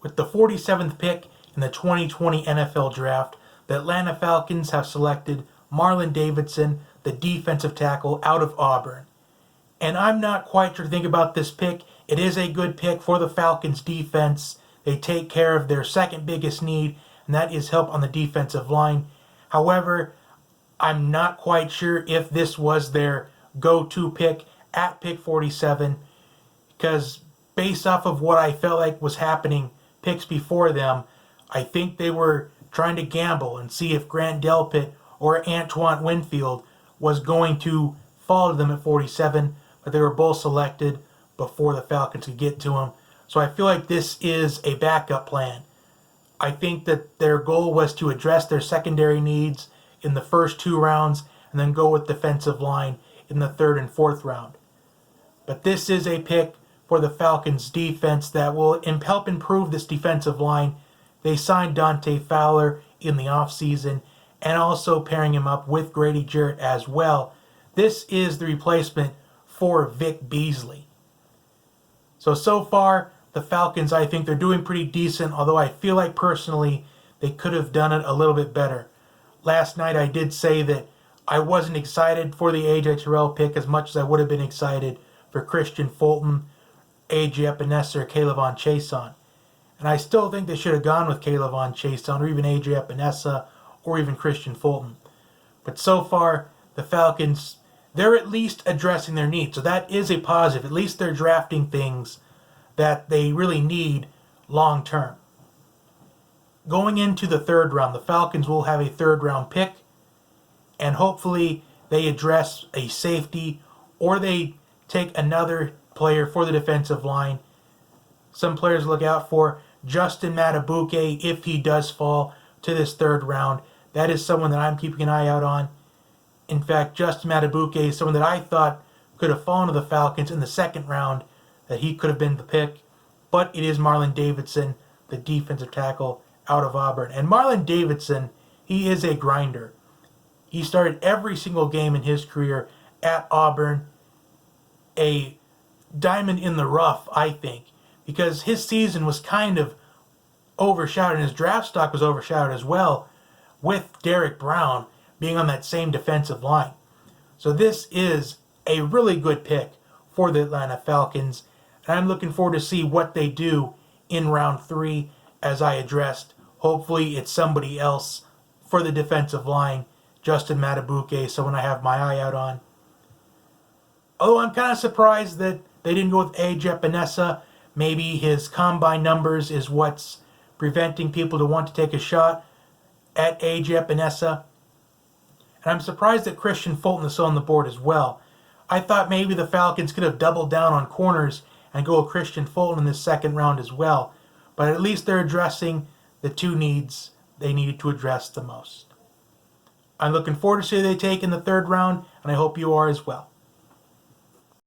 With the 47th pick in the 2020 NFL Draft, the Atlanta Falcons have selected Marlon Davidson, the defensive tackle out of Auburn. And I'm not quite sure to think about this pick. It is a good pick for the Falcons defense. They take care of their second biggest need, and that is help on the defensive line. However, I'm not quite sure if this was their go-to pick at pick 47, because based off of what I felt like was happening picks before them, I think they were trying to gamble and see if Grant Delpit or Antoine Winfield was going to fall to them at 47, but they were both selected before the Falcons could get to him. So I feel like this is a backup plan. I think that their goal was to address their secondary needs in the first 2 rounds and then go with defensive line in the 3rd and 4th round. But this is a pick for the Falcons defense that will help improve this defensive line. They signed Dante Fowler in the offseason and also pairing him up with Grady Jarrett as well. This is the replacement for Vic Beasley. So far, the Falcons, I think they're doing pretty decent, although I feel like personally they could have done it a little bit better. Last night I did say that I wasn't excited for the A.J. Terrell pick as much as I would have been excited for Christian Fulton, A.J. Epinesa, or Kayvon Chaisson. And I still think they should have gone with Kayvon Chaisson or even A.J. Epinesa or even Christian Fulton. But so far, the Falcons, they're at least addressing their needs. So that is a positive. At least they're drafting things that they really need long term. Going into the 3rd round, the Falcons will have a 3rd round pick, and hopefully they address a safety or they take another player for the defensive line. Some players to look out for: Justin Matabuke, if he does fall to this 3rd round. That is someone that I'm keeping an eye out on. In fact, Justin Matabuke is someone that I thought could have fallen to the Falcons in the 2nd round, that he could have been the pick. But it is Marlon Davidson, the defensive tackle out of Auburn. And Marlon Davidson, he is a grinder. He started every single game in his career at Auburn. A diamond in the rough, I think, because his season was kind of overshadowed, and his draft stock was overshadowed as well, with Derek Brown being on that same defensive line. So this is a really good pick for the Atlanta Falcons, and I'm looking forward to see what they do in round 3. As I addressed, hopefully it's somebody else for the defensive line. Justin Matabuke, someone I have my eye out on. Although I'm kind of surprised that they didn't go with A.J. Epinesa. Maybe his combine numbers is what's preventing people to want to take a shot at A.J. Epinesa. And I'm surprised that Christian Fulton is still on the board as well. I thought maybe the Falcons could have doubled down on corners and go with Christian Fulton in the 2nd round as well. But at least they're addressing the 2 needs they needed to address the most. I'm looking forward to see who they take in the 3rd round, and I hope you are as well.